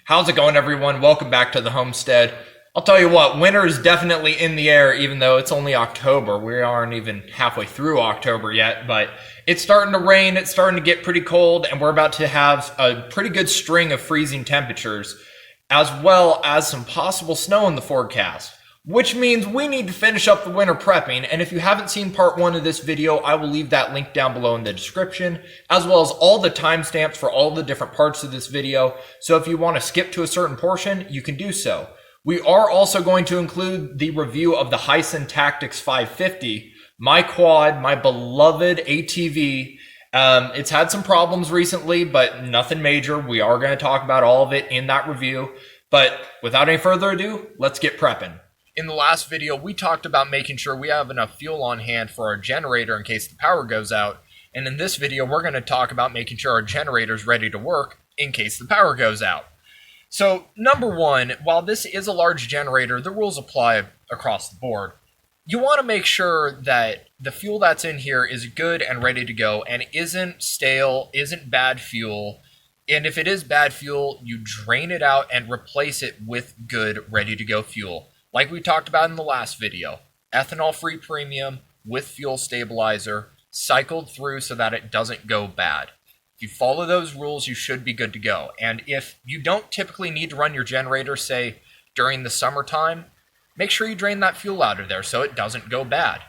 How's it going, everyone? Welcome back to the homestead. I'll tell you what, winter is definitely in the air, even though it's only October. We aren't even halfway through October yet, but it's starting to rain, it's starting to get pretty cold, and we're about to have a pretty good string of freezing temperatures, as well as some possible snow in the forecast. Which means we need to finish up the winter prepping, and if you haven't seen part 1 of this video, I will leave that link down below in the description, as well as all the timestamps for all the different parts of this video, so if you want to skip to a certain portion, you can do so. We are also going to include the review of the Hisun Tactics 550, my quad, my beloved ATV. It's had some problems recently, but nothing major. We are going to talk about all of it in that review, but without any further ado, let's get prepping. In the last video, we talked about making sure we have enough fuel on hand for our generator in case the power goes out. And in this video, we're going to talk about making sure our generator is ready to work in case the power goes out. So, number one, while this is a large generator, the rules apply across the board. You want to make sure that the fuel that's in here is good and ready to go and isn't stale, isn't bad fuel. And if it is bad fuel, you drain it out and replace it with good, ready-to-go fuel. Like we talked about in the last video, ethanol-free premium with fuel stabilizer, cycled through so that it doesn't go bad. If you follow those rules, you should be good to go. And if you don't typically need to run your generator, say, during the summertime, make sure you drain that fuel out of there so it doesn't go bad.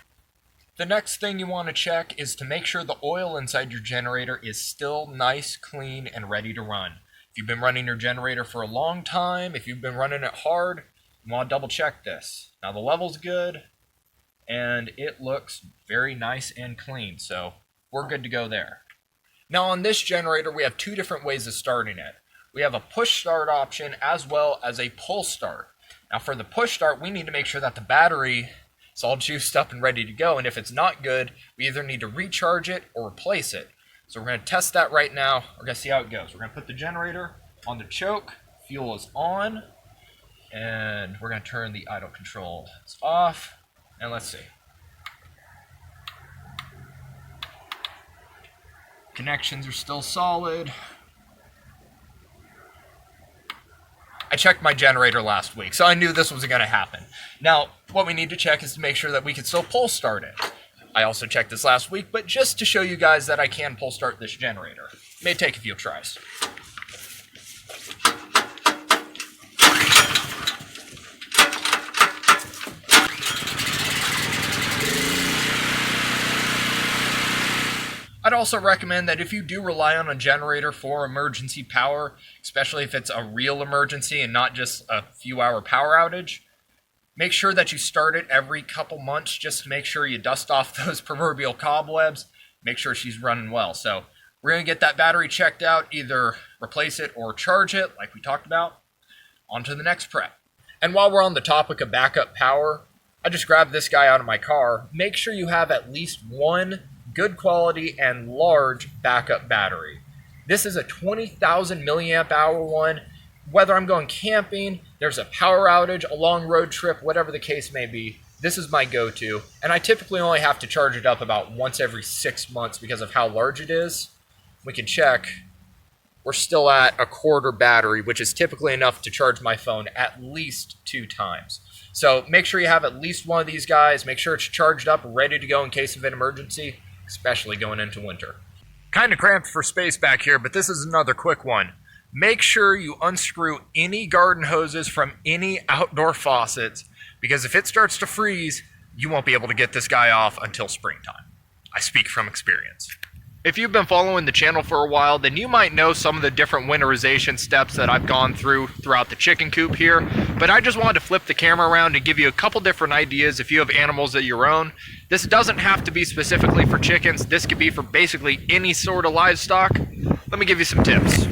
The next thing you want to check is to make sure the oil inside your generator is still nice, clean, and ready to run. If you've been running your generator for a long time, if you've been running it hard, you want to double check this. Now the level's good and it looks very nice and clean, so we're good to go there. Now on this generator we have two different ways of starting it. We have a push start option as well as a pull start. Now for the push start, we need to make sure that the battery is all juiced up and ready to go, and if it's not good, we either need to recharge it or replace it. So we're going to test that right now. We're going to see how it goes. We're going to put the generator on the choke, fuel is on, and we're going to turn the idle control off, and let's see. Connections are still solid. I checked my generator last week, so I knew this was going to happen. Now, what we need to check is to make sure that we can still pull start it. I also checked this last week, but just to show you guys that I can pull start this generator. It may take a few tries. I'd also recommend that if you do rely on a generator for emergency power, especially if it's a real emergency and not just a few hour power outage, make sure that you start it every couple months just to make sure you dust off those proverbial cobwebs, make sure she's running well. So we're going to get that battery checked out, either replace it or charge it like we talked about. On to the next prep. And while we're on the topic of backup power, I just grabbed this guy out of my car. Make sure you have at least one good quality and large backup battery. This is a 20,000 milliamp hour one. Whether I'm going camping, there's a power outage, a long road trip, whatever the case may be, this is my go-to. And I typically only have to charge it up about once every 6 months because of how large it is. We can check. We're still at a quarter battery, which is typically enough to charge my phone at least 2 times. So make sure you have at least one of these guys. Make sure it's charged up, ready to go in case of an emergency, especially going into winter. Kind of cramped for space back here, but this is another quick one. Make sure you unscrew any garden hoses from any outdoor faucets, because if it starts to freeze, you won't be able to get this guy off until springtime. I speak from experience. If you've been following the channel for a while, then you might know some of the different winterization steps that I've gone throughout the chicken coop here, but I just wanted to flip the camera around and give you a couple different ideas if you have animals of your own. This doesn't have to be specifically for chickens. This could be for basically any sort of livestock. Let me give you some tips.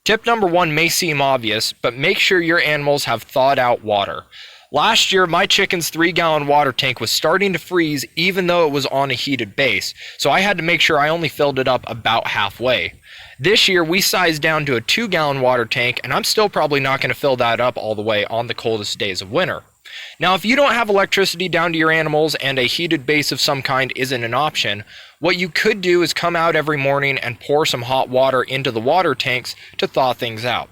Tip number 1 may seem obvious, but make sure your animals have thawed out water. Last year, my chicken's 3-gallon water tank was starting to freeze even though it was on a heated base, so I had to make sure I only filled it up about halfway. This year, we sized down to a 2-gallon water tank, and I'm still probably not going to fill that up all the way on the coldest days of winter. Now, if you don't have electricity down to your animals and a heated base of some kind isn't an option, what you could do is come out every morning and pour some hot water into the water tanks to thaw things out.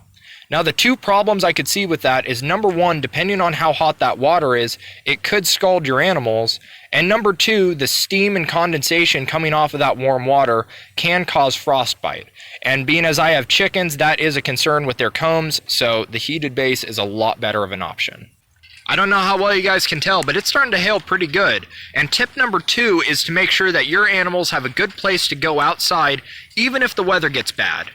Now, the two problems I could see with that is, number one, depending on how hot that water is, it could scald your animals. And number two, the steam and condensation coming off of that warm water can cause frostbite. And being as I have chickens, that is a concern with their combs, so the heated base is a lot better of an option. I don't know how well you guys can tell, but it's starting to hail pretty good. And tip number 2 is to make sure that your animals have a good place to go outside, even if the weather gets bad.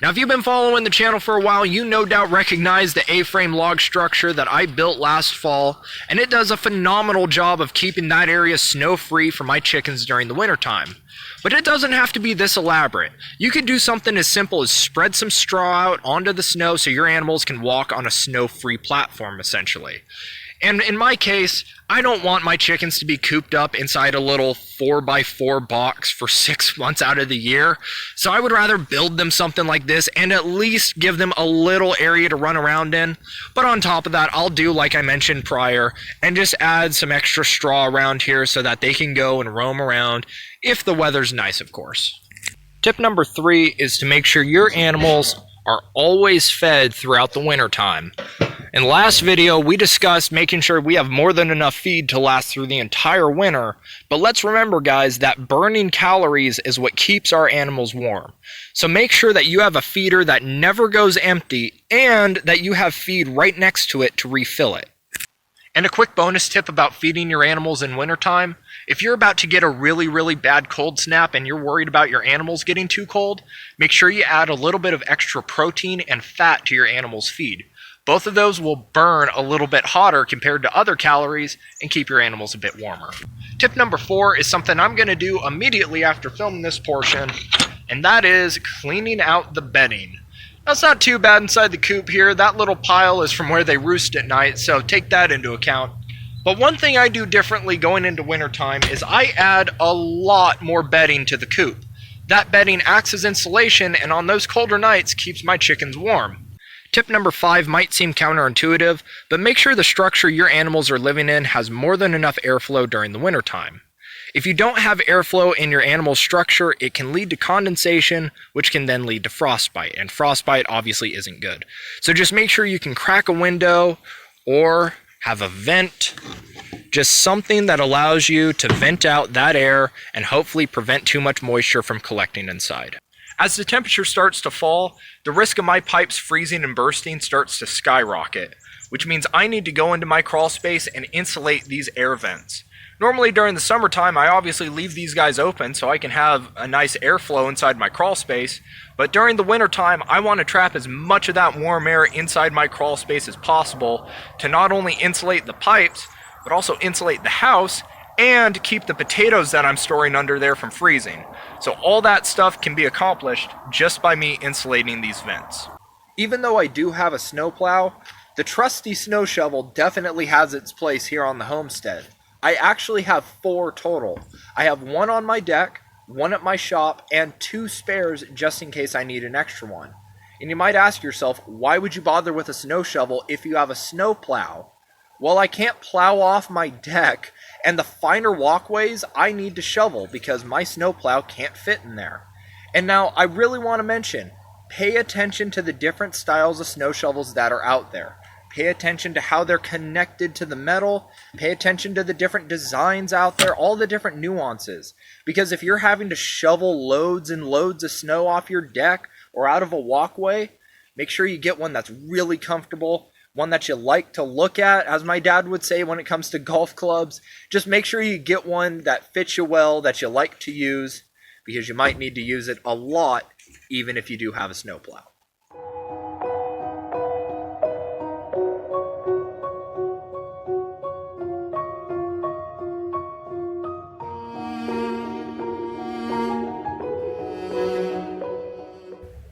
Now, if you've been following the channel for a while, you no doubt recognize the A-frame log structure that I built last fall, and it does a phenomenal job of keeping that area snow-free for my chickens during the wintertime. But it doesn't have to be this elaborate. You could do something as simple as spread some straw out onto the snow so your animals can walk on a snow-free platform, essentially. And in my case, I don't want my chickens to be cooped up inside a little 4x4 box for 6 months out of the year. So I would rather build them something like this and at least give them a little area to run around in. But on top of that, I'll do like I mentioned prior and just add some extra straw around here so that they can go and roam around if the weather's nice, of course. Tip number 3 is to make sure your animals are always fed throughout the winter time. In the last video, we discussed making sure we have more than enough feed to last through the entire winter, but let's remember, guys, that burning calories is what keeps our animals warm. So make sure that you have a feeder that never goes empty and that you have feed right next to it to refill it. And a quick bonus tip about feeding your animals in wintertime: if you're about to get a really bad cold snap and you're worried about your animals getting too cold, make sure you add a little bit of extra protein and fat to your animals' feed. Both of those will burn a little bit hotter compared to other calories and keep your animals a bit warmer. Tip number 4 is something I'm going to do immediately after filming this portion, and that is cleaning out the bedding. Now, it's not too bad inside the coop here. That little pile is from where they roost at night, so take that into account. But one thing I do differently going into wintertime is I add a lot more bedding to the coop. That bedding acts as insulation, and on those colder nights keeps my chickens warm. Tip number 5 might seem counterintuitive, but make sure the structure your animals are living in has more than enough airflow during the wintertime. If you don't have airflow in your animal's structure, it can lead to condensation, which can then lead to frostbite, and frostbite obviously isn't good. So just make sure you can crack a window or have a vent, just something that allows you to vent out that air and hopefully prevent too much moisture from collecting inside. As the temperature starts to fall, the risk of my pipes freezing and bursting starts to skyrocket, which means I need to go into my crawl space and insulate these air vents. Normally during the summertime, I obviously leave these guys open so I can have a nice airflow inside my crawl space, but during the wintertime, I want to trap as much of that warm air inside my crawl space as possible to not only insulate the pipes, but also insulate the house and keep the potatoes that I'm storing under there from freezing. So all that stuff can be accomplished just by me insulating these vents. Even though I do have a snowplow, the trusty snow shovel definitely has its place here on the homestead. I actually have 4 total. I have 1 on my deck, 1 at my shop, and 2 spares just in case I need an extra one. And you might ask yourself, why would you bother with a snow shovel if you have a snowplow? Well, I can't plow off my deck, and the finer walkways I need to shovel because my snowplow can't fit in there. And now I really want to mention, pay attention to the different styles of snow shovels that are out there. Pay attention to how they're connected to the metal. Pay attention to the different designs out there, all the different nuances. Because if you're having to shovel loads and loads of snow off your deck or out of a walkway, make sure you get one that's really comfortable, one that you like to look at, as my dad would say when it comes to golf clubs. Just make sure you get one that fits you well, that you like to use, because you might need to use it a lot, even if you do have a snowplow.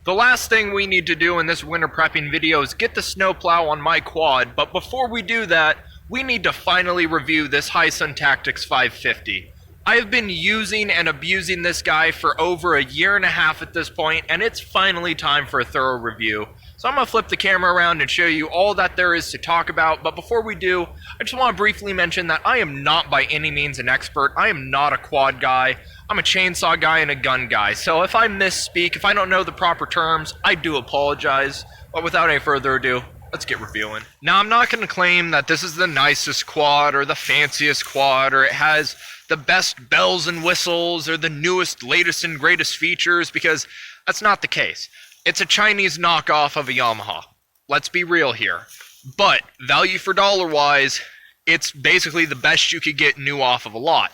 The last thing we need to do in this winter prepping video is get the snowplow on my quad, but before we do that, we need to finally review this Hisun Tactics 550. I have been using and abusing this guy for over 1.5 years at this point, and it's finally time for a thorough review. So I'm going to flip the camera around and show you all that there is to talk about, but before we do, I just want to briefly mention that I am not by any means an expert. I am not a quad guy. I'm a chainsaw guy and a gun guy, so if I misspeak, if I don't know the proper terms, I do apologize. But without any further ado, let's get reviewing. Now, I'm not going to claim that this is the nicest quad or the fanciest quad or it has the best bells and whistles or the newest, latest, and greatest features, because that's not the case. It's a Chinese knockoff of a Yamaha. Let's be real here. But value for dollar wise, it's basically the best you could get new off of a lot.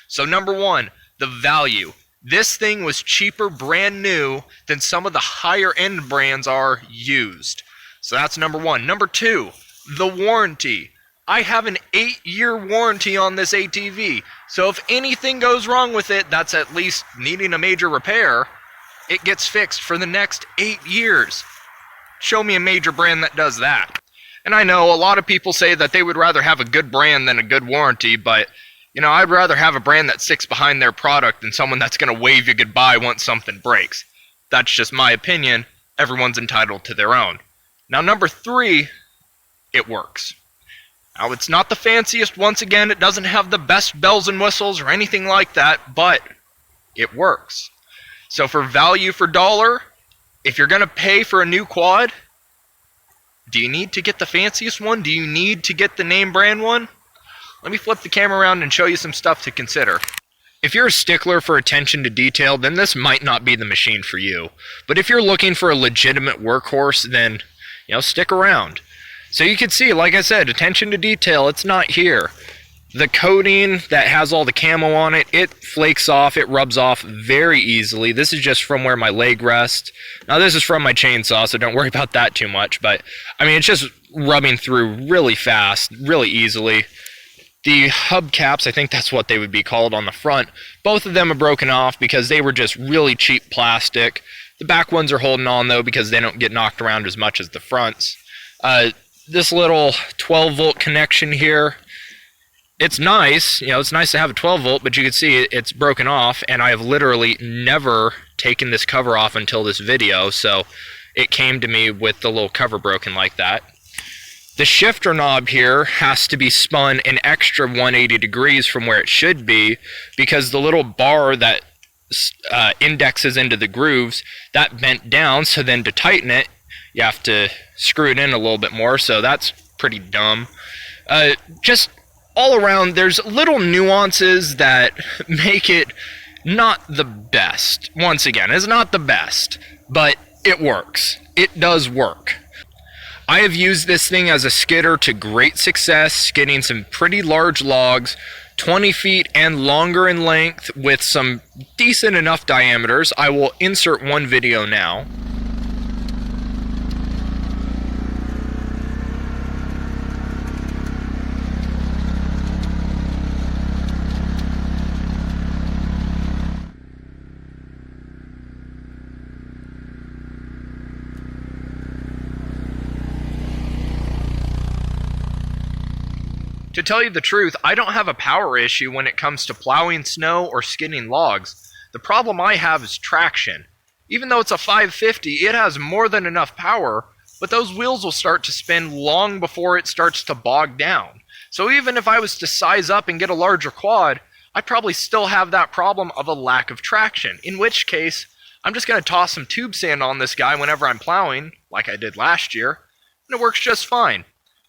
So number one, the value. This thing was cheaper brand new than some of the higher end brands are used. So that's number one. Number two, the warranty. I have an 8-year warranty on this ATV. So if anything goes wrong with it, that's at least needing a major repair, it gets fixed for the next 8 years. Show me a major brand that does that. And I know a lot of people say that they would rather have a good brand than a good warranty, but you know, I'd rather have a brand that sticks behind their product than someone that's going to wave you goodbye once something breaks. That's just my opinion. Everyone's entitled to their own. Now, number three, it works. Now, it's not the fanciest. Once again, it doesn't have the best bells and whistles or anything like that, but it works. So for value for dollar, if you're going to pay for a new quad, do you need to get the fanciest one? Do you need to get the name brand one? Let me flip the camera around and show you some stuff to consider. If you're a stickler for attention to detail, then this might not be the machine for you. But if you're looking for a legitimate workhorse, then, you know, stick around. So you can see, like I said, attention to detail, it's not here. The coating that has all the camo on it, it flakes off, it rubs off very easily. This is just from where my leg rests. Now this is from my chainsaw, so don't worry about that too much. But, I mean, it's just rubbing through really fast, really easily. The hubcaps, I think that's what they would be called on the front, both of them are broken off because they were just really cheap plastic. The back ones are holding on, though, because they don't get knocked around as much as the fronts. This little 12-volt connection here, it's nice. You know, it's nice to have a 12-volt, but you can see it's broken off, and I have literally never taken this cover off until this video, so it came to me with the little cover broken like that. The shifter knob here has to be spun an extra 180 degrees from where it should be, because the little bar that indexes into the grooves, that bent down, so then to tighten it, you have to screw it in a little bit more, so that's pretty dumb. Just all around, there's little nuances that make it not the best. Once again, it's not the best, but it works. It does work. I have used this thing as a skidder to great success, skidding some pretty large logs, 20 feet and longer in length with some decent enough diameters. I will insert one video now. To tell you the truth, I don't have a power issue when it comes to plowing snow or skidding logs. The problem I have is traction. Even though it's a 550, it has more than enough power, but those wheels will start to spin long before it starts to bog down. So even if I was to size up and get a larger quad, I'd probably still have that problem of a lack of traction, in which case, I'm just going to toss some tube sand on this guy whenever I'm plowing, like I did last year, and it works just fine.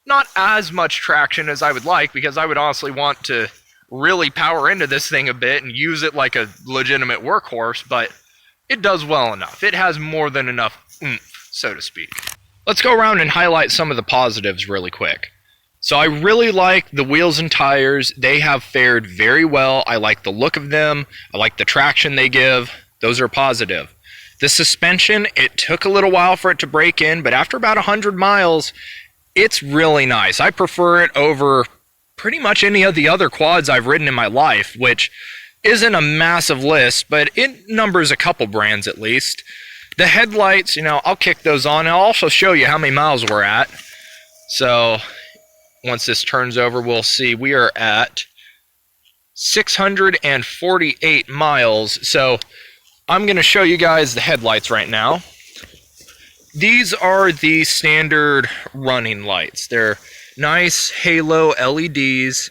Not as much traction as I would like, because I would honestly want to really power into this thing a bit and use it like a legitimate workhorse, but it does well enough. It has more than enough oomph, so to speak. Let's go around and highlight some of the positives really quick. So I really like the wheels and tires. They have fared very well. I like the look of them. I like the traction they give. Those are positive. The suspension, it took a little while for it to break in, but after about 100 miles, it's really nice. I prefer it over pretty much any of the other quads I've ridden in my life, which isn't a massive list, but it numbers a couple brands at least. The headlights, you know, I'll kick those on. I'll also show you how many miles we're at. So once this turns over, we'll see we are at 648 miles. So I'm going to show you guys the headlights right now. These are the standard running lights. They're nice halo LEDs,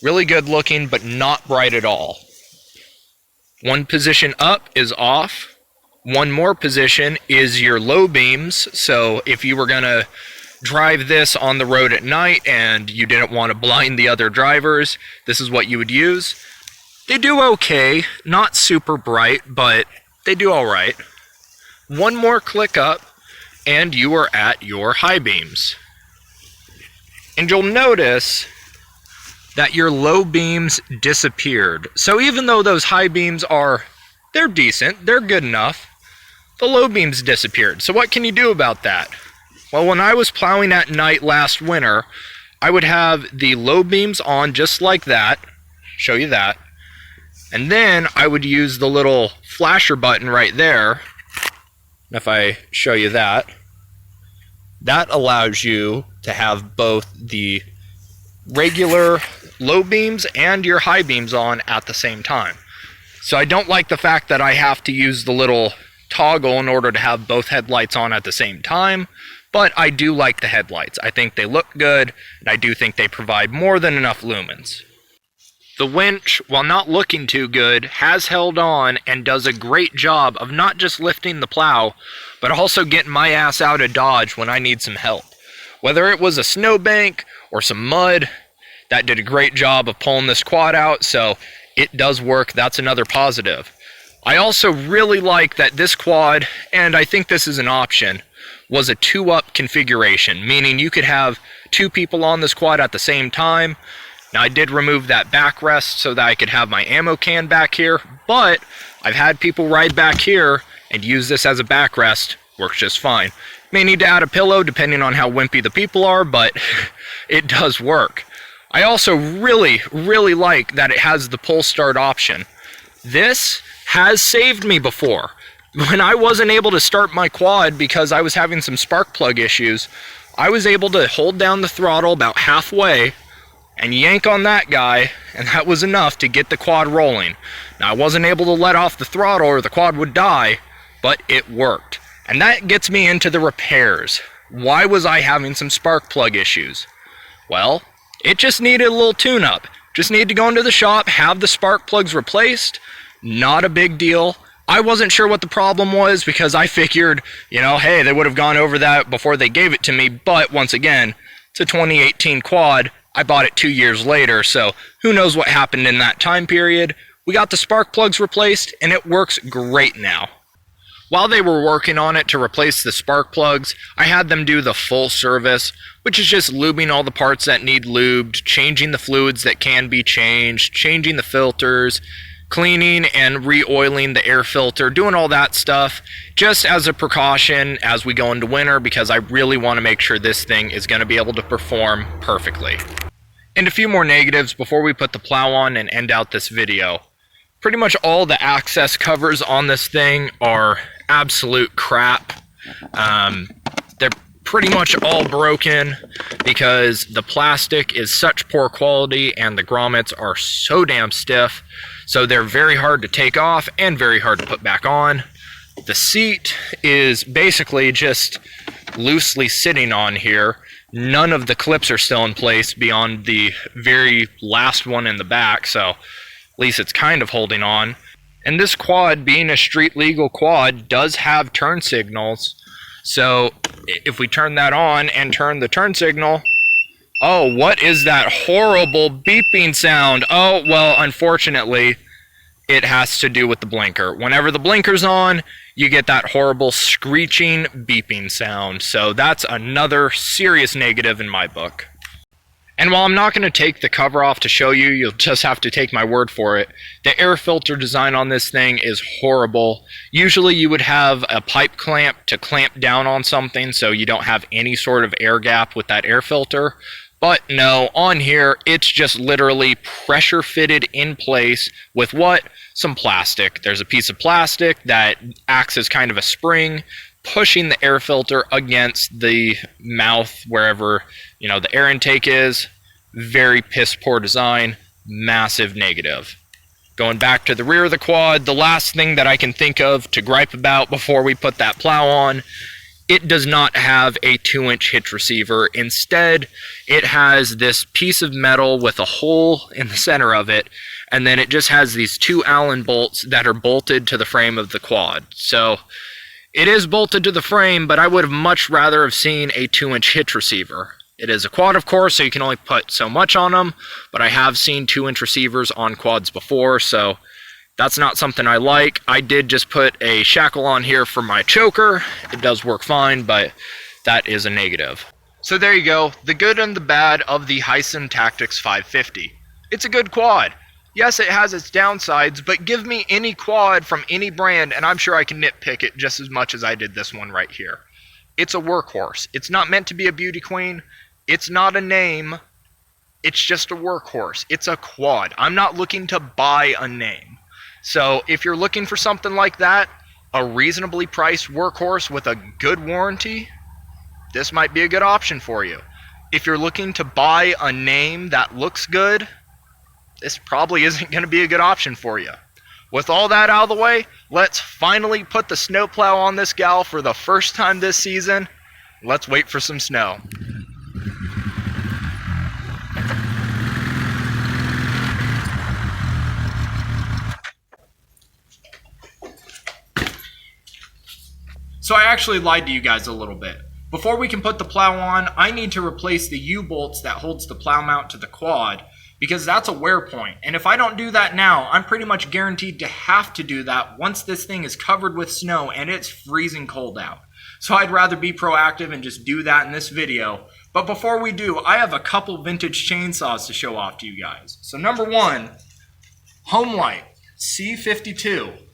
really good looking, but not bright at all. One position up is off. One more position is your low beams. So if you were going to drive this on the road at night and you didn't want to blind the other drivers, this is what you would use. They do okay, not super bright, but they do all right. One more click up and you are at your high beams. And you'll notice that your low beams disappeared. So even though those high beams they're decent, they're good enough, the low beams disappeared. So what can you do about that? Well, when I was plowing at night last winter, I would have the low beams on just like that, show you that, and then I would use the little flasher button right there. If I show you that, that allows you to have both the regular low beams and your high beams on at the same time. So I don't like the fact that I have to use the little toggle in order to have both headlights on at the same time, but I do like the headlights. I think they look good, and I do think they provide more than enough lumens. The winch, while not looking too good, has held on and does a great job of not just lifting the plow, but also getting my ass out of Dodge when I need some help. Whether it was a snowbank or some mud, that did a great job of pulling this quad out, so it does work. That's another positive. I also really like that this quad, and I think this is an option, was a 2-up configuration, meaning you could have 2 people on this quad at the same time. Now I did remove that backrest so that I could have my ammo can back here, but I've had people ride back here and use this as a backrest. Works just fine. May need to add a pillow depending on how wimpy the people are, but it does work. I also really like that it has the pull start option. This has saved me before. When I wasn't able to start my quad because I was having some spark plug issues, I was able to hold down the throttle about halfway and yank on that guy, and that was enough to get the quad rolling. Now I wasn't able to let off the throttle or the quad would die, but it worked. And that gets me into the repairs. Why was I having some spark plug issues? Well, it just needed a little tune-up. Just need to go into the shop, have the spark plugs replaced. Not a big deal. I wasn't sure what the problem was because I figured, hey, they would have gone over that before they gave it to me. But once again, it's a 2018 quad. I bought it 2 years later, so who knows what happened in that time period. We got the spark plugs replaced, and it works great now. While they were working on it to replace the spark plugs, I had them do the full service, which is just lubing all the parts that need lubed, changing the fluids that can be changed, changing the filters, cleaning and re-oiling the air filter, doing all that stuff, just as a precaution as we go into winter, because I really want to make sure this thing is going to be able to perform perfectly. And a few more negatives before we put the plow on and end out this video. Pretty much all the access covers on this thing are absolute crap. They're pretty much all broken because the plastic is such poor quality and the grommets are so damn stiff, so they're very hard to take off and very hard to put back on. The seat is basically just loosely sitting on here. None of the clips are still in place beyond the very last one in the back, so at least it's kind of holding on. And this quad, being a street legal quad, does have turn signals. So if we turn that on and turn the turn signal, oh, what is that horrible beeping sound? Oh, well, unfortunately, it has to do with the blinker. Whenever the blinker's on, you get that horrible screeching beeping sound. So that's another serious negative in my book. And while I'm not going to take the cover off to show you, you'll just have to take my word for it. The air filter design on this thing is horrible. Usually you would have a pipe clamp to clamp down on something so you don't have any sort of air gap with that air filter. But no, on here, it's just literally pressure fitted in place with what? Some plastic. There's a piece of plastic that acts as kind of a spring, pushing the air filter against the mouth wherever, the air intake is. Very piss poor design, massive negative. Going back to the rear of the quad, the last thing that I can think of to gripe about before we put that plow on it does not have a 2-inch hitch receiver. Instead, it has this piece of metal with a hole in the center of it, and then it just has these 2 Allen bolts that are bolted to the frame of the quad. So it is bolted to the frame, but I would have much rather have seen a 2-inch hitch receiver. It is a quad, of course, so you can only put so much on them, but I have seen 2-inch receivers on quads before, so that's not something I like. I did just put a shackle on here for my choker. It does work fine, but that is a negative. So there you go, the good and the bad of the Hisun Tactics 550. It's a good quad. Yes, it has its downsides, but give me any quad from any brand and I'm sure I can nitpick it just as much as I did this one right here. It's a workhorse. It's not meant to be a beauty queen. It's not a name. It's just a workhorse. It's a quad. I'm not looking to buy a name. So if you're looking for something like that, a reasonably priced workhorse with a good warranty, this might be a good option for you. If you're looking to buy a name that looks good, this probably isn't going to be a good option for you. With all that out of the way, let's finally put the snowplow on this gal for the first time this season. Let's wait for some snow. So I actually lied to you guys a little bit. Before we can put the plow on, I need to replace the U-bolts that holds the plow mount to the quad, because that's a wear point. And if I don't do that now, I'm pretty much guaranteed to have to do that once this thing is covered with snow and it's freezing cold out. So I'd rather be proactive and just do that in this video. But before we do, I have a couple vintage chainsaws to show off to you guys. So number one, Homelight C52.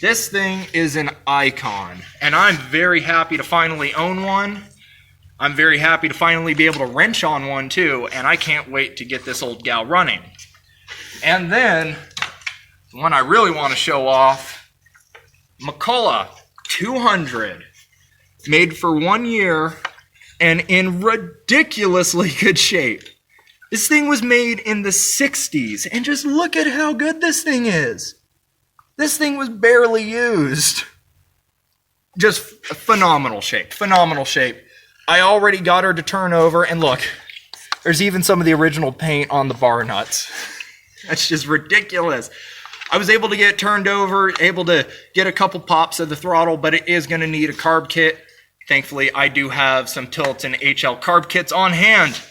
This thing is an icon, and I'm very happy to finally own one. I'm very happy to finally be able to wrench on one too, and I can't wait to get this old gal running. And then, the one I really want to show off, McCullough 200, made for 1 year and in ridiculously good shape. This thing was made in the 60s, and just look at how good this thing is. This thing was barely used. Just phenomenal shape, phenomenal shape. I already got her to turn over, and look, there's even some of the original paint on the bar nuts. That's just ridiculous. I was able to get it turned over, able to get a couple pops of the throttle, but it is going to need a carb kit. Thankfully, I do have some Tilton HL carb kits on hand.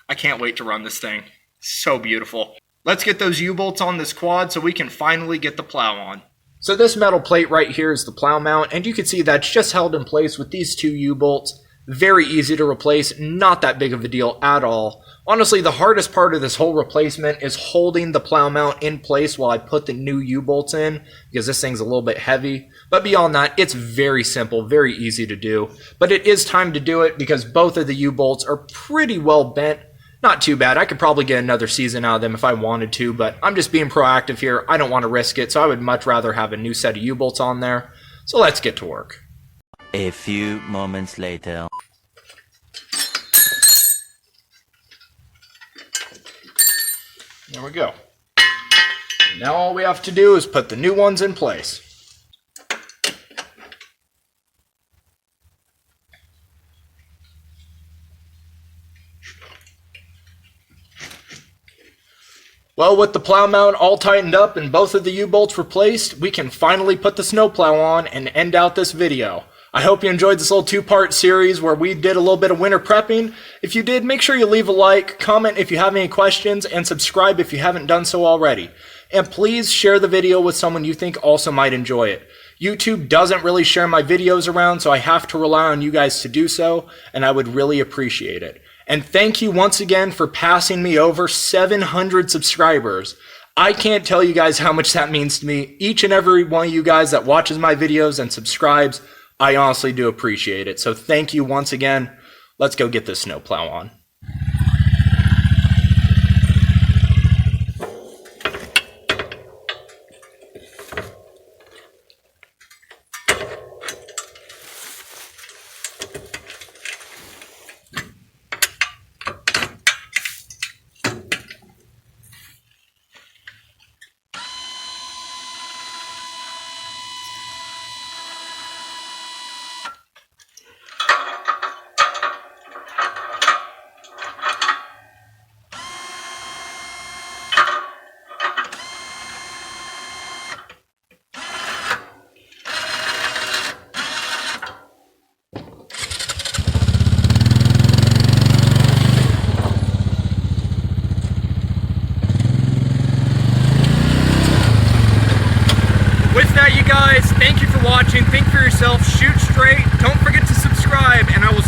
I can't wait to run this thing. So beautiful. Let's get those U-bolts on this quad so we can finally get the plow on. So this metal plate right here is the plow mount, and you can see that's just held in place with these 2 U-bolts. Very easy to replace, not that big of a deal at all. Honestly, the hardest part of this whole replacement is holding the plow mount in place while I put the new U-bolts in, because this thing's a little bit heavy. But beyond that, it's very simple, very easy to do. But it is time to do it because both of the U-bolts are pretty well bent. Not too bad. I could probably get another season out of them if I wanted to, but I'm just being proactive here. I don't want to risk it, so I would much rather have a new set of U-bolts on there. So let's get to work. A few moments later. There we go. Now all we have to do is put the new ones in place. Well, with the plow mount all tightened up and both of the U-bolts replaced, we can finally put the snowplow on and end out this video. I hope you enjoyed this little 2-part series where we did a little bit of winter prepping. If you did, make sure you leave a like, comment if you have any questions, and subscribe if you haven't done so already. And please share the video with someone you think also might enjoy it. YouTube doesn't really share my videos around, so I have to rely on you guys to do so, and I would really appreciate it. And thank you once again for passing me over 700 subscribers. I can't tell you guys how much that means to me. Each and every one of you guys that watches my videos and subscribes, I honestly do appreciate it. So thank you once again. Let's go get this snowplow on. Thank you for watching. Think for yourself. Shoot straight. Don't forget to subscribe, and I will